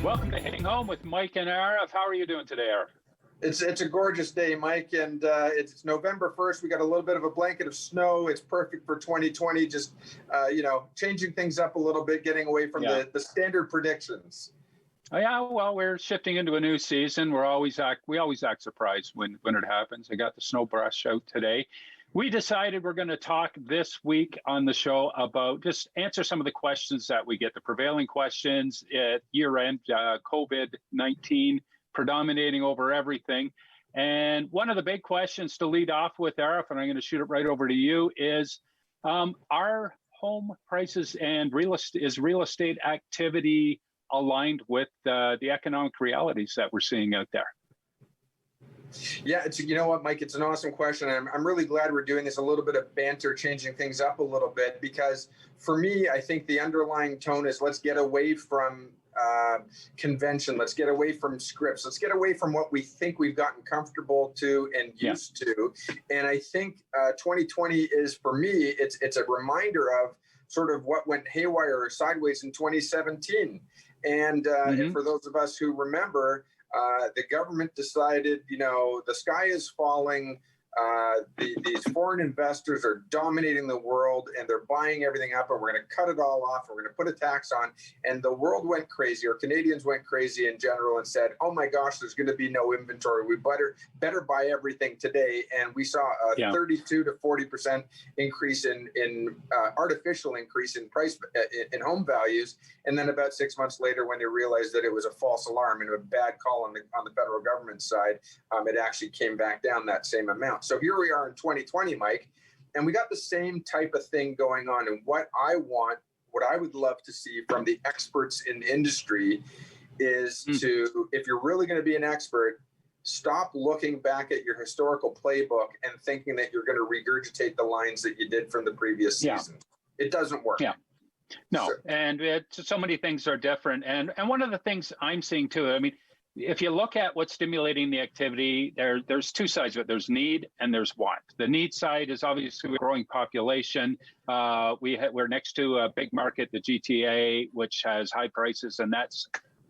Welcome to Hitting Home with Mike and Arif. How are you doing today, Arif? It's a gorgeous day, Mike, and it's November 1st. We got a little bit of a blanket of snow. It's perfect for 2020. Just changing things up a little bit, getting away from the standard predictions. Oh, yeah, well, we're shifting into a new season. We always act surprised when it happens. I got the snow brush out today. We decided we're going to talk this week on the show about just answer some of the questions that we get, the prevailing questions at year-end, COVID-19 predominating over everything. And one of the big questions to lead off with, Arif, and I'm going to shoot it right over to you, is are home prices and real estate activity aligned with the economic realities that we're seeing out there? Yeah, you know what, Mike, it's an awesome question. I'm really glad we're doing this, a little bit of banter, changing things up a little bit, because for me, I think the underlying tone is let's get away from convention. Let's get away from scripts. Let's get away from what we think we've gotten comfortable to and used to. And I think 2020 is, for me, it's a reminder of sort of what went haywire or sideways in 2017. And for those of us who remember, the government decided, the sky is falling. These foreign investors are dominating the world and they're buying everything up, and we're going to cut it all off. We're going to put a tax on. And the world went crazy, or Canadians went crazy in general, and said, oh my gosh, there's going to be no inventory. We better buy everything today. And we saw a 32 to 40% increase in artificial increase in price in home values. And then about 6 months later, when they realized that it was a false alarm and a bad call on the federal government side, it actually came back down that same amount. So here we are in 2020, Mike, and we got the same type of thing going on. And what I would love to see from the experts in the industry is to, if you're really going to be an expert, stop looking back at your historical playbook and thinking that you're going to regurgitate the lines that you did from the previous season. It doesn't work. Yeah. No, and so many things are different. And one of the things I'm seeing too, I mean, if you look at what's stimulating the activity, there's two sides of it. There's need and there's want. The need side is obviously a growing population. We're next to a big market, the GTA, which has high prices, and that's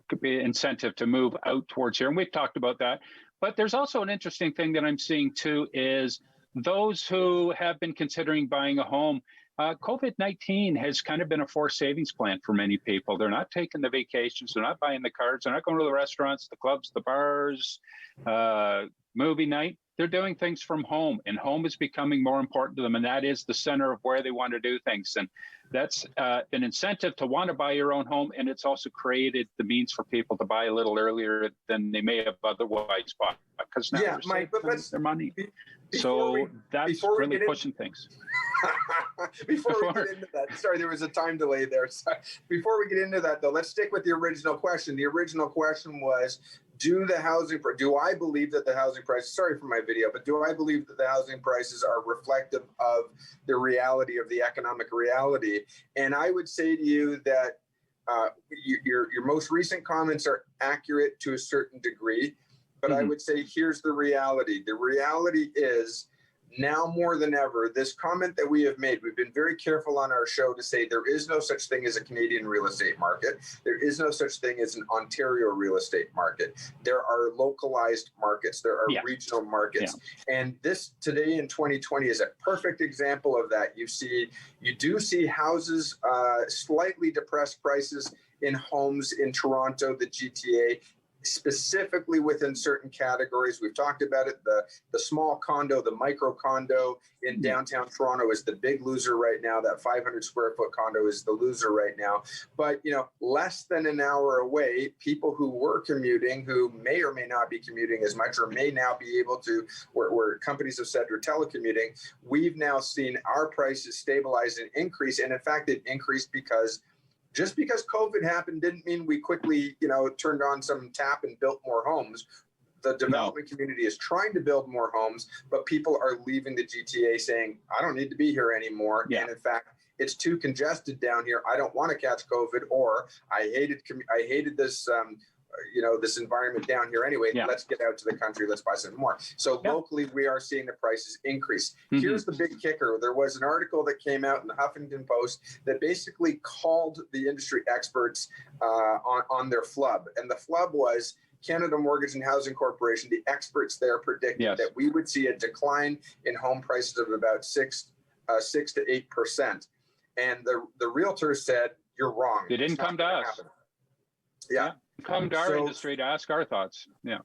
could be an incentive to move out towards here. And we've talked about that. But there's also an interesting thing that I'm seeing too is those who have been considering buying a home. COVID-19 has kind of been a forced savings plan for many people. They're not taking the vacations. They're not buying the cards. They're not going to the restaurants, the clubs, the bars, movie night. They're doing things from home, and home is becoming more important to them. And that is the center of where they want to do things. And that's an incentive to want to buy your own home. And it's also created the means for people to buy a little earlier than they may have otherwise bought, because now they're saving their money. So that's really pushing things. Before we get into that, sorry, there was a time delay there. So before we get into that, though, let's stick with the original question. The original question was, do I believe that the housing prices, sorry for my video, but do I believe that the housing prices are reflective of the reality of the economic reality? And I would say to you that your most recent comments are accurate to a certain degree, but I would say here's the reality. The reality is, now more than ever, this comment that we have made, we've been very careful on our show to say there is no such thing as a Canadian real estate market. There is no such thing as an Ontario real estate market. There are localized markets. There are regional markets. And this today in 2020 is a perfect example of that. You do see houses, slightly depressed prices in homes in Toronto, the GTA, specifically within certain categories. We've talked about it. The small condo, the micro condo in downtown Toronto is the big loser right now. That 500 square foot condo is the loser right now. But, less than an hour away, people who were commuting, who may or may not be commuting as much, or may now be able to, where companies have said they're telecommuting, we've now seen our prices stabilize and increase. And in fact, it increased because just because COVID happened didn't mean we quickly, turned on some tap and built more homes. The development community is trying to build more homes, but people are leaving the GTA saying, I don't need to be here anymore. And in fact, it's too congested down here. I don't want to catch COVID, or I hated this this environment down here anyway. Yeah. Let's get out to the country. Let's buy something more. So locally, we are seeing the prices increase. Here's the big kicker. There was an article that came out in the Huffington Post that basically called the industry experts on their flub. And the flub was Canada Mortgage and Housing Corporation. The experts there predicted that we would see a decline in home prices of about 6 to 8%. And the realtors said, you're wrong. They didn't come to us. Happen. Yeah. Come to our industry to ask our thoughts. Yeah.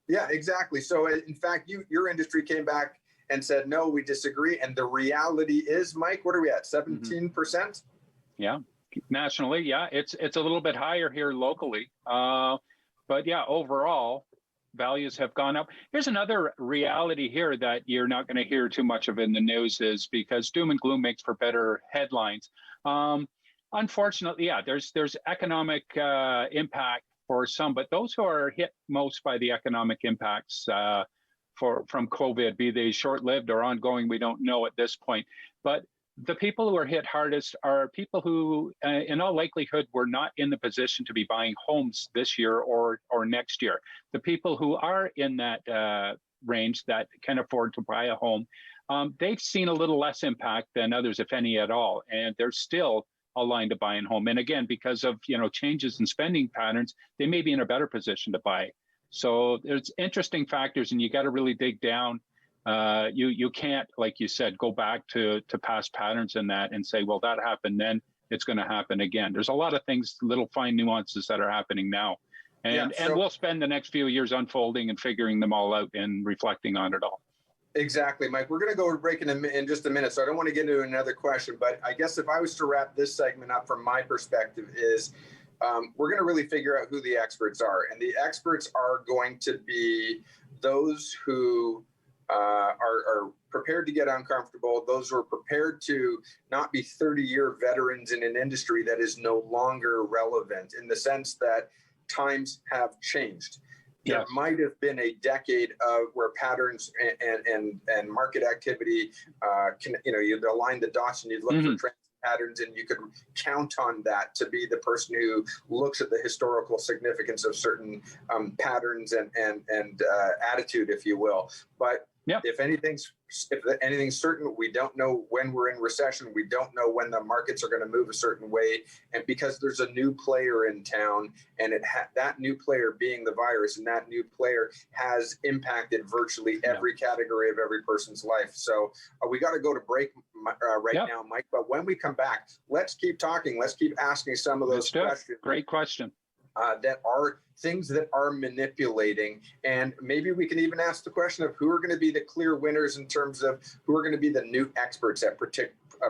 Yeah, exactly. So in fact, your industry came back and said, no, we disagree. And the reality is, Mike, what are we at? 17%? Yeah. Nationally, yeah. It's a little bit higher here locally. But yeah, overall, values have gone up. Here's another reality here that you're not going to hear too much of in the news, is because doom and gloom makes for better headlines. Unfortunately, yeah, there's economic impact for some, but those who are hit most by the economic impacts from COVID, be they short-lived or ongoing, we don't know at this point. But the people who are hit hardest are people who, in all likelihood, were not in the position to be buying homes this year or next year. The people who are in that range that can afford to buy a home, they've seen a little less impact than others, if any at all, and they're still aligned to buying home. And again, because of changes in spending patterns, they may be in a better position to buy. So there's interesting factors, and you got to really dig down. You can't, like you said, go back to past patterns in that and say, well, that happened then, it's going to happen again. There's a lot of things, little fine nuances that are happening now. And we'll spend the next few years unfolding and figuring them all out and reflecting on it all. Exactly, Mike. We're going to go to break in just a minute, so I don't want to get into another question. But I guess if I was to wrap this segment up from my perspective is we're going to really figure out who the experts are. And the experts are going to be those who are prepared to get uncomfortable, those who are prepared to not be 30-year veterans in an industry that is no longer relevant, in the sense that times have changed. There might have been a decade of where patterns and market activity you'd align the dots and you'd look for trends patterns, and you could count on that to be the person who looks at the historical significance of certain patterns and attitude, if you will. But if anything's certain, we don't know when we're in recession. We don't know when the markets are going to move a certain way. And because there's a new player in town, and that new player being the virus, and that new player has impacted virtually every category of every person's life. So we got to go to break now, Mike. But when we come back, let's keep talking. Let's keep asking some of those questions. Great question. That are things that are manipulating. And maybe we can even ask the question of who are going to be the clear winners in terms of who are going to be the new experts at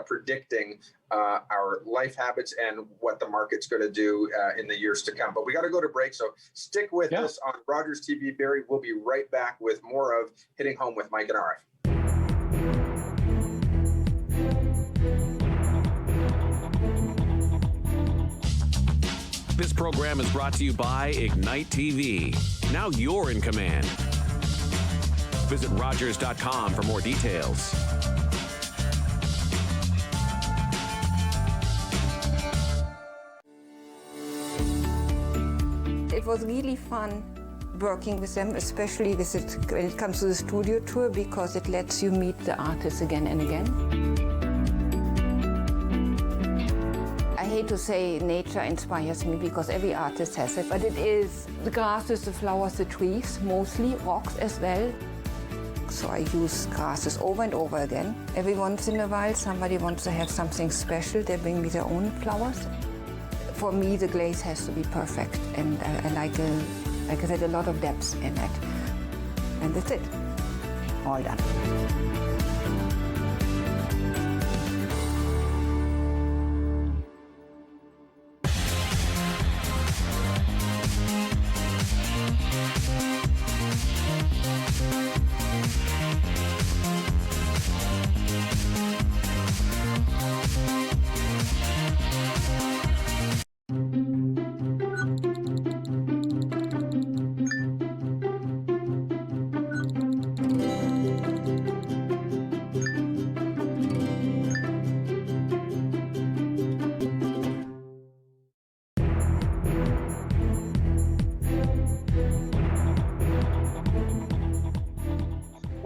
predicting our life habits and what the market's going to do in the years to come. But we got to go to break. So stick with us on Rogers TV, Barrie. We'll be right back with more of Hitting Home with Mike and Arif. This program is brought to you by Ignite TV. Now you're in command. Visit Rogers.com for more details. It was really fun working with them, especially when it comes to the studio tour, because it lets you meet the artists again and again. I hate to say nature inspires me, because every artist has it, but it is the grasses, the flowers, the trees, mostly rocks as well. So I use grasses over and over again. Every once in a while, somebody wants to have something special. They bring me their own flowers. For me, the glaze has to be perfect, and I like I said, a lot of depth in it. And that's it. All done.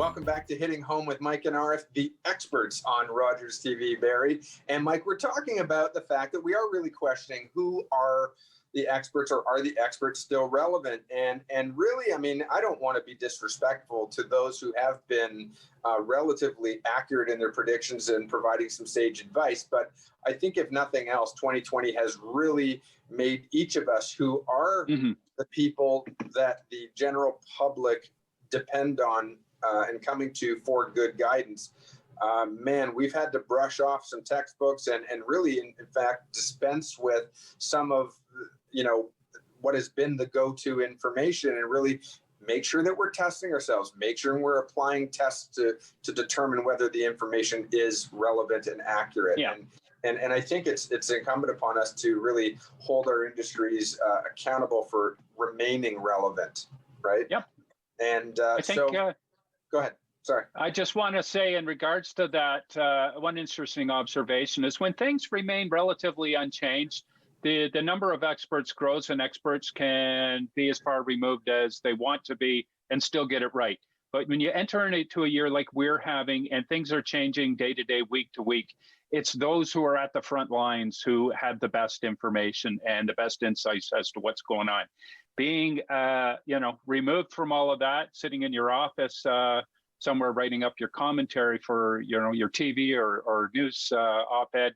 Welcome back to Hitting Home with Mike and Arif, the experts on Rogers TV, Barry. And Mike, we're talking about the fact that we are really questioning who are the experts, or are the experts still relevant? And really, I mean, I don't want to be disrespectful to those who have been relatively accurate in their predictions and providing some sage advice. But I think if nothing else, 2020 has really made each of us who are the people that the general public depend on and coming to for good guidance. Man, we've had to brush off some textbooks and really, in fact, dispense with some of, what has been the go-to information, and really make sure that we're testing ourselves, make sure we're applying tests to determine whether the information is relevant and accurate. Yeah. And I think it's incumbent upon us to really hold our industries accountable for remaining relevant, right? Yep. And I think, go ahead. Sorry. I just want to say in regards to that, one interesting observation is when things remain relatively unchanged, the number of experts grows, and experts can be as far removed as they want to be and still get it right. But when you enter into a year like we're having, and things are changing day to day, week to week, it's those who are at the front lines who have the best information and the best insights as to what's going on. Being, removed from all of that, sitting in your office somewhere writing up your commentary for, your TV or news op-ed,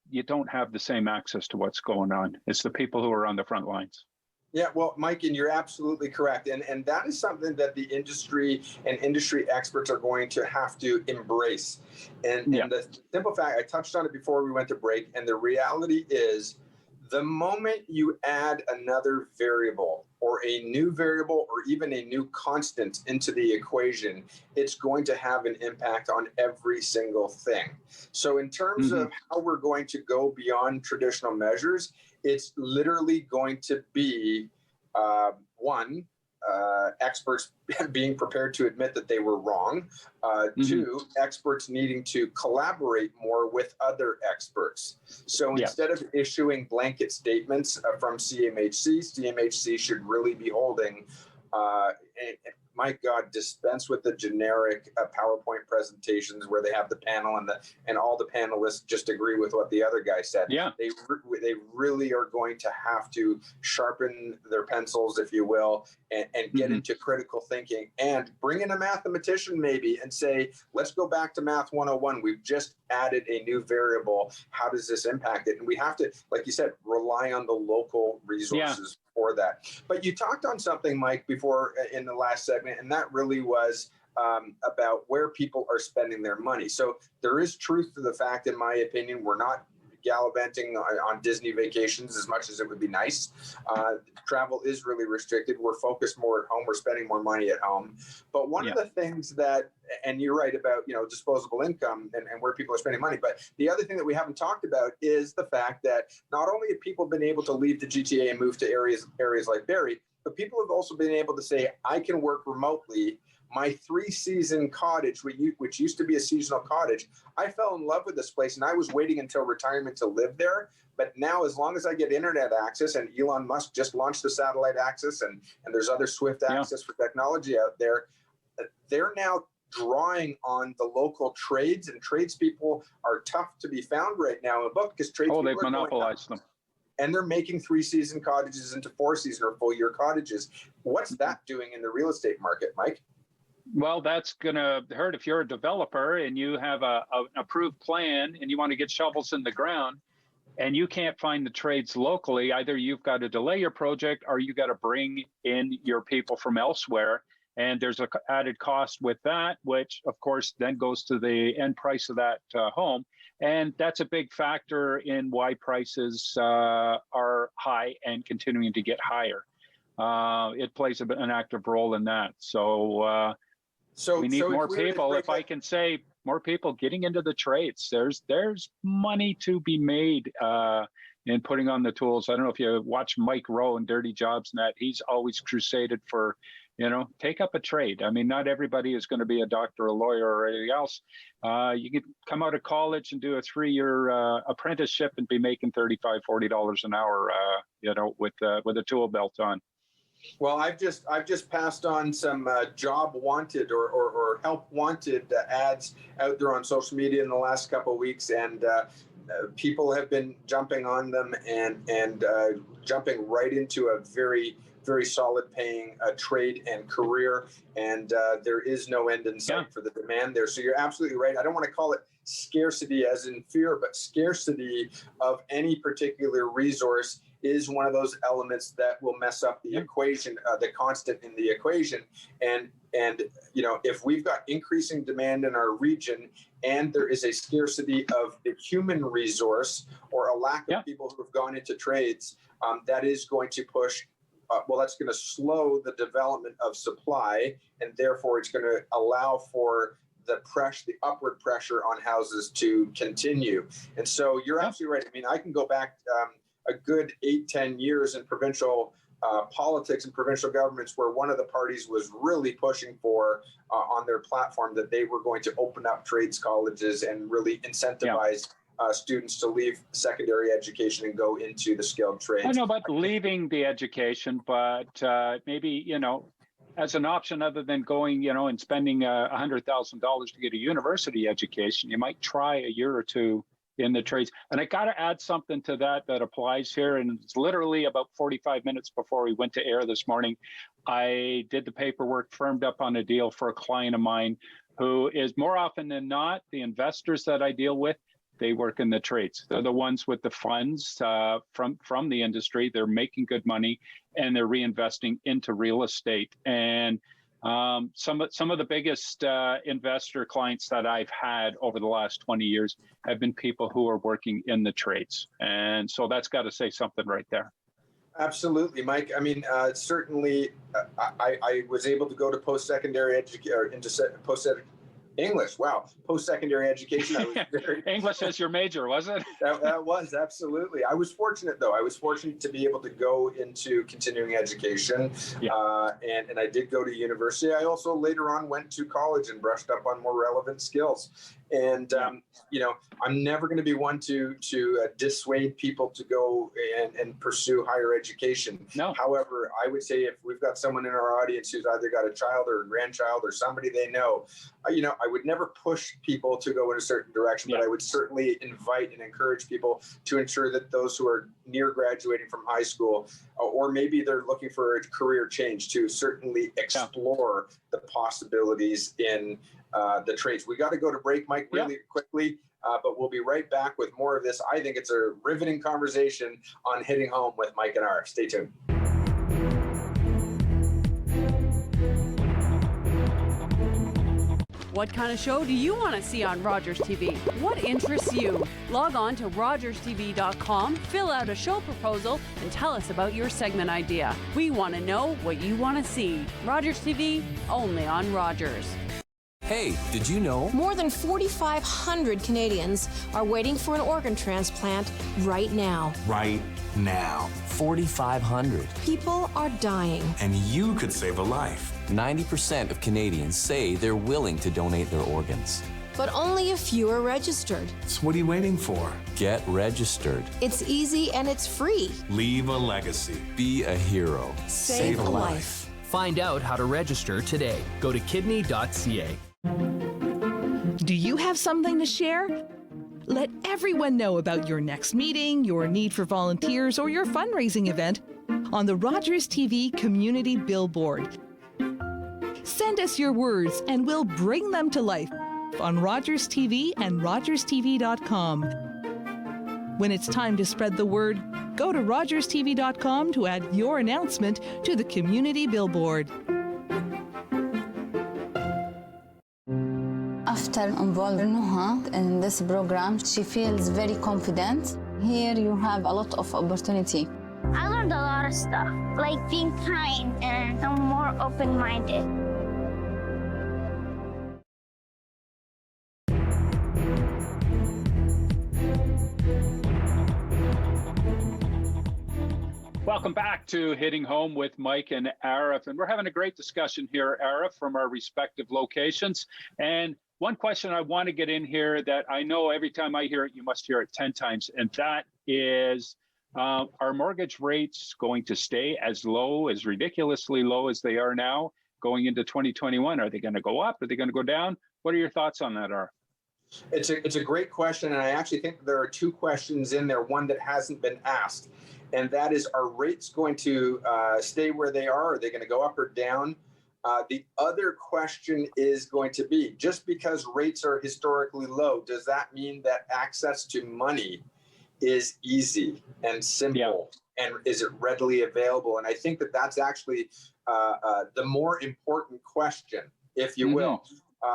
you don't have the same access to what's going on. It's the people who are on the front lines. Yeah, well, Mike, and you're absolutely correct. And that is something that the industry and industry experts are going to have to embrace. And the simple fact, I touched on it before we went to break, and the reality is the moment you add another variable or a new variable or even a new constant into the equation, it's going to have an impact on every single thing. So in terms of how we're going to go beyond traditional measures, it's literally going to be experts being prepared to admit that they were wrong. Two, experts needing to collaborate more with other experts. So instead of issuing blanket statements from CMHC should really be holding, my God, dispense with the generic PowerPoint presentations where they have the panel and all the panelists just agree with what the other guy said. Yeah. They really are going to have to sharpen their pencils, if you will, and get into critical thinking and bring in a mathematician maybe and say, let's go back to Math 101. We've just added a new variable. How does this impact it? And we have to, like you said, rely on the local resources for that. But you talked on something, Mike, before in the last segment, and that really was about where people are spending their money. So there is truth to the fact, in my opinion, we're not gallivanting on Disney vacations as much as it would be nice. Travel is really restricted. We're focused more at home. We're spending more money at home. But one of the things that, and you're right about, disposable income and where people are spending money. But the other thing that we haven't talked about is the fact that not only have people been able to leave the GTA and move to areas like Barrie, but people have also been able to say, I can work remotely. My 3-season cottage, which used to be a seasonal cottage, I fell in love with this place, and I was waiting until retirement to live there. But now, as long as I get internet access, and Elon Musk just launched the satellite access, and there's other swift access for technology out there, they're now drawing on the local trades, and tradespeople are tough to be found right now in the book because tradespeople they've monopolized them. And they're making 3-season cottages into 4-season or full-year cottages. What's that doing in the real estate market, Mike? Well, that's going to hurt if you're a developer and you have an approved plan and you want to get shovels in the ground and you can't find the trades locally. Either you've got to delay your project or you got to bring in your people from elsewhere. And there's an added cost with that, which, of course, then goes to the end price of that home. And that's a big factor in why prices are high and continuing to get higher. It plays an active role in that. So we need more people. If I can say more people getting into the trades, there's money to be made in putting on the tools. I don't know if you watch Mike Rowe and Dirty Jobs and that. He's always crusaded for, take up a trade. I mean, not everybody is going to be a doctor, a lawyer, or anything else. You can come out of college and do a 3-year apprenticeship and be making $35, $40 an hour, with a tool belt on. Well, I've just passed on some job wanted or help wanted ads out there on social media in the last couple of weeks, and people have been jumping on them and jumping right into a very solid paying trade and career, and there is no end in sight for the demand there. So you're absolutely right. I don't want to call it scarcity as in fear, but scarcity of any particular resource is one of those elements that will mess up the equation, the constant in the equation. And if we've got increasing demand in our region and there is a scarcity of the human resource or a lack of people who have gone into trades, that is going to push. That's going to slow the development of supply, and therefore it's going to allow for the upward pressure on houses to continue. And so you're absolutely right. I mean, I can go back a good 8-10 years in provincial politics and provincial governments where one of the parties was really pushing for on their platform that they were going to open up trades colleges and really incentivize students to leave secondary education and go into the skilled trades. I know about leaving the education, but maybe, as an option other than going, and spending $100,000 to get a university education, you might try a year or two in the trades. And I got to add something to that applies here. And it's literally about 45 minutes before we went to air this morning. I did the paperwork, firmed up on a deal for a client of mine who is more often than not, the investors that I deal with, they work in the trades. They're the ones with the funds from the industry. They're making good money and they're reinvesting into real estate. And some of the biggest investor clients that I've had over the last 20 years have been people who are working in the trades. And so that's got to say something right there. Absolutely, Mike. I mean, certainly I was able to go to post-secondary education or into English. Wow. Post-secondary education. I was English as your major, was it? That was, absolutely. I was fortunate, though. I was fortunate to be able to go into continuing education. And I did go to university. I also later on went to college and brushed up on more relevant skills. And, I'm never going to be one to dissuade people to go and pursue higher education. No. However, I would say if we've got someone in our audience who's either got a child or a grandchild or somebody they know, I would never push people to go in a certain direction, but I would certainly invite and encourage people to ensure that those who are near graduating from high school, or maybe they're looking for a career change, to certainly explore the possibilities in the trades. We got to go to break, Mike, really quickly, but we'll be right back with more of this. I think it's a riveting conversation on Hitting Home with Mike and Arif. Stay tuned. What kind of show do you want to see on Rogers TV? What interests you? Log on to rogerstv.com, fill out a show proposal, and tell us about your segment idea. We want to know what you want to see. Rogers TV, only on Rogers. Hey, did you know? More than 4,500 Canadians are waiting for an organ transplant right now. Right now. 4,500. People are dying. And you could save a life. 90% of Canadians say they're willing to donate their organs. But only a few are registered. So what are you waiting for? Get registered. It's easy and it's free. Leave a legacy. Be a hero. Save a life. Find out how to register today. Go to kidney.ca. Do you have something to share? Let everyone know about your next meeting, your need for volunteers, or your fundraising event on the Rogers TV Community Billboard. Send us your words and we'll bring them to life on Rogers TV and rogerstv.com. When it's time to spread the word, go to rogerstv.com to add your announcement to the Community Billboard. After involving Nuha in this program, she feels very confident. Here you have a lot of opportunity. I learned a lot of stuff, like being kind and I'm more open-minded. Welcome back to Hitting Home with Mike and Arif. And we're having a great discussion here, Arif, from our respective locations. And one question I want to get in here that I know every time I hear it, you must hear it 10 times. And that is Are mortgage rates going to stay as low, as ridiculously low as they are now going into 2021? Are they going to go up? Are they going to go down? What are your thoughts on that, Arif? It's a great question, and I actually think there are two questions in there, one that hasn't been asked, and that is, are rates going to stay where they are? Are they going to go up or down? The other question is going to be, just because rates are historically low, does that mean that access to money is easy and simple? And is it readily available? And I think that that's actually the more important question, if you will.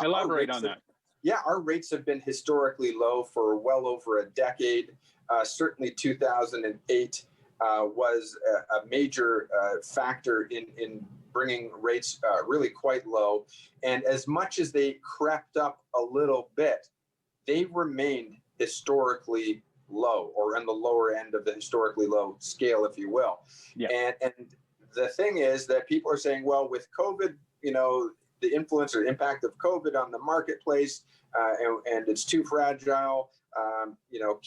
Elaborate on that. Yeah, our rates have been historically low for well over a decade. Certainly 2008 was a major factor in bringing rates really quite low. And as much as they crept up a little bit, they remained historically low, or on the lower end of the historically low scale, if you will. And the thing is that people are saying, well, with COVID, the influence or impact of COVID on the marketplace, and it's too fragile.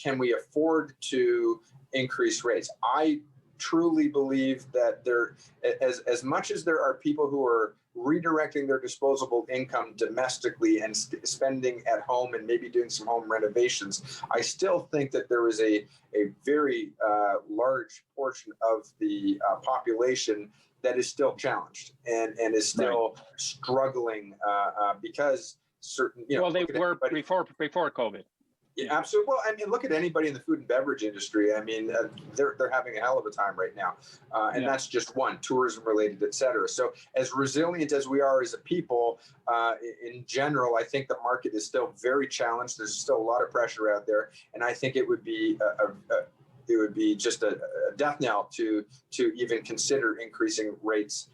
Can we afford to increase rates? I truly believe that as much as there are people who are redirecting their disposable income domestically and spending at home and maybe doing some home renovations, I still think that there is a very large portion of the population that is still challenged and is still struggling because certain, well, they were before COVID. Yeah, absolutely. Well, I mean, look at anybody in the food and beverage industry. I mean, they're having a hell of a time right now, and that's just one, tourism related, et cetera. So, as resilient as we are as a people, in general, I think the market is still very challenged. There's still a lot of pressure out there, and I think it would be just a death knell to even consider increasing rates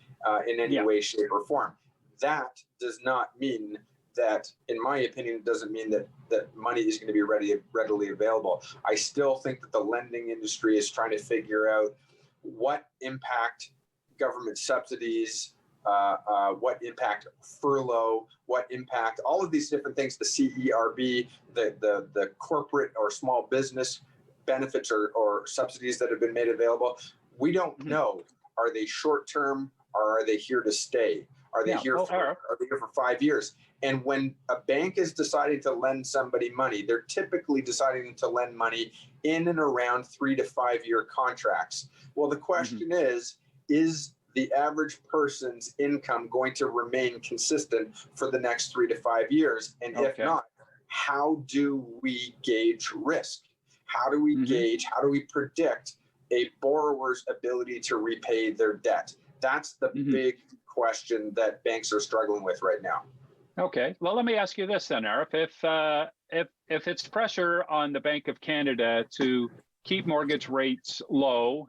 in any way, shape, or form. That does not mean that, in my opinion, it doesn't mean that money is going to be readily available. I still think that the lending industry is trying to figure out what impact government subsidies, what impact furlough, what impact all of these different things, the CERB, the corporate or small business benefits or subsidies that have been made available. We don't know. Are they short term, or are they here to stay? Are they here for 5 years? And when a bank is deciding to lend somebody money, they're typically deciding to lend money in and around 3 to 5 year contracts. Well, the question is the average person's income going to remain consistent for the next 3 to 5 years? And if not, how do we gauge risk? How do we gauge, how do we predict a borrower's ability to repay their debt? That's the big question that banks are struggling with right now. Okay. Well, let me ask you this then, Arif. If it's pressure on the Bank of Canada to keep mortgage rates low,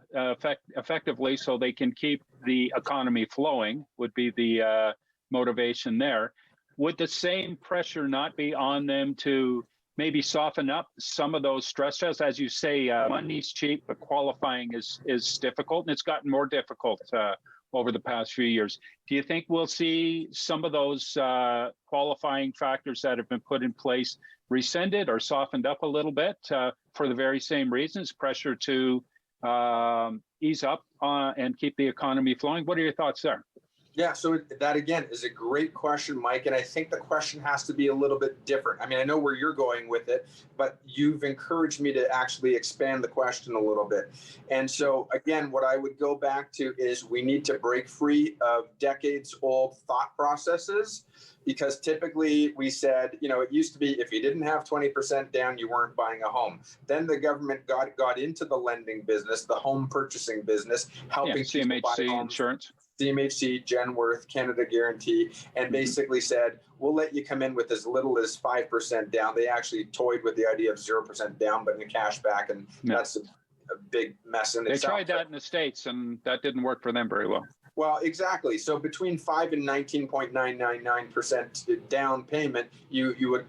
effectively, so they can keep the economy flowing, would be the motivation there. Would the same pressure not be on them to maybe soften up some of those stress tests? As you say, money's cheap, but qualifying is difficult, and it's gotten more difficult over the past few years. Do you think we'll see some of those qualifying factors that have been put in place rescinded or softened up a little bit for the very same reasons, pressure to ease up and keep the economy flowing? What are your thoughts there? Yeah, so that again is a great question, Mike, and I think the question has to be a little bit different. I mean, I know where you're going with it, but you've encouraged me to actually expand the question a little bit. And so again, what I would go back to is we need to break free of decades-old thought processes, because typically we said, it used to be if you didn't have 20% down, you weren't buying a home. Then the government got into the lending business, the home purchasing business, helping people buy homes. Insurance. CMHC, Genworth, Canada Guarantee, and basically said, we'll let you come in with as little as 5% down. They actually toyed with the idea of 0% down, but in a cash back, and that's a big mess in itself. They tried that in the States, and that didn't work for them very well. Well, exactly. So between 5 and 19.999% down payment, you would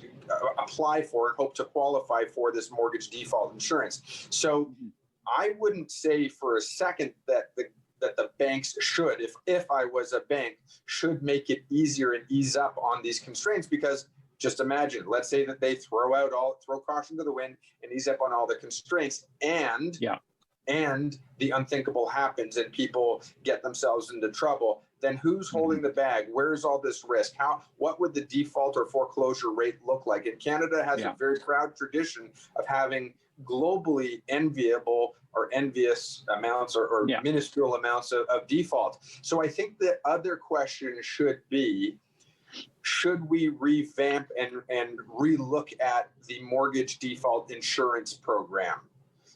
apply for and hope to qualify for this mortgage default insurance. So I wouldn't say for a second that the banks should, if I was a bank, should make it easier and ease up on these constraints, because just imagine, let's say that they throw caution to the wind and ease up on all the constraints, and and the unthinkable happens and people get themselves into trouble, then who's holding the bag? Where's all this risk? What would the default or foreclosure rate look like? And Canada has a very proud tradition of having globally enviable or envious amounts or minuscule amounts of default. So I think the other question should be, should we revamp and relook at the mortgage default insurance program?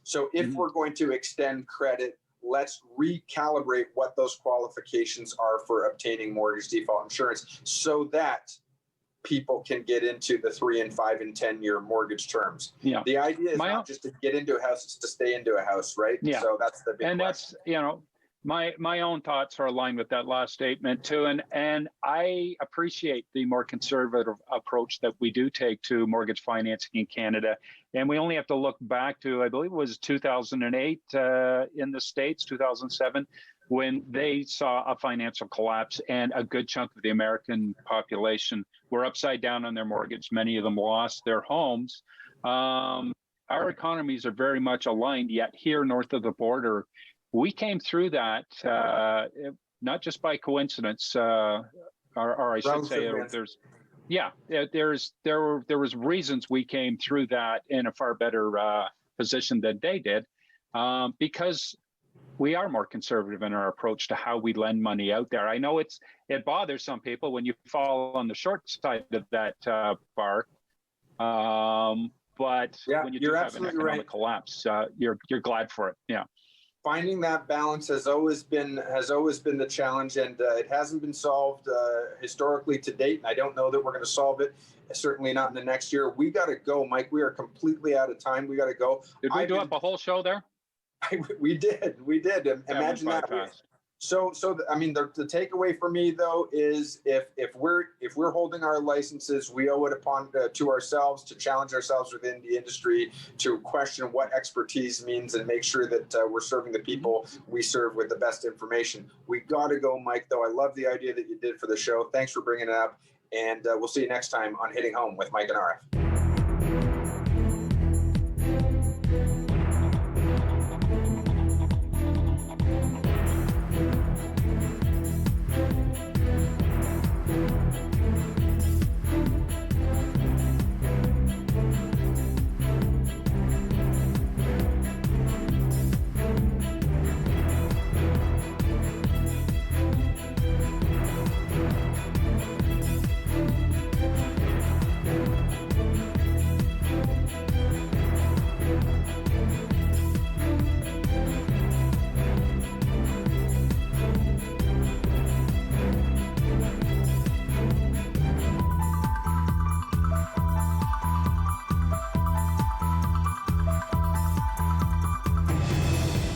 So if we're going to extend credit, let's recalibrate what those qualifications are for obtaining mortgage default insurance so that people can get into the 3 and 5 and 10 year mortgage terms. Yeah. The idea is not just to get into a house, it's to stay into a house, right? Yeah. So that's the big question. That's, my own thoughts are aligned with that last statement too. And I appreciate the more conservative approach that we do take to mortgage financing in Canada. And we only have to look back to, I believe it was 2008 in the States, 2007, when they saw a financial collapse and a good chunk of the American population were upside down on their mortgage. Many of them lost their homes. Our economies are very much aligned, yet here north of the border, we came through that not just by coincidence, or I should say, there was reasons we came through that in a far better position than they did, because we are more conservative in our approach to how we lend money out there. I know it bothers some people when you fall on the short side of that bar, but when you do have an economic collapse, you're glad for it. Yeah. Finding that balance has always been the challenge, and it hasn't been solved historically to date. And I don't know that we're going to solve it. Certainly not in the next year. We got to go, Mike. We are completely out of time. We got to go. Did we do up a whole show there? We did. Imagine that. So I mean, the takeaway for me though is if we're holding our licenses, we owe it upon to ourselves to challenge ourselves within the industry, to question what expertise means and make sure that we're serving the people we serve with the best information. We got to go, Mike. Though I love the idea that you did for the show. Thanks for bringing it up, and we'll see you next time on Hitting Home with Mike and Arif.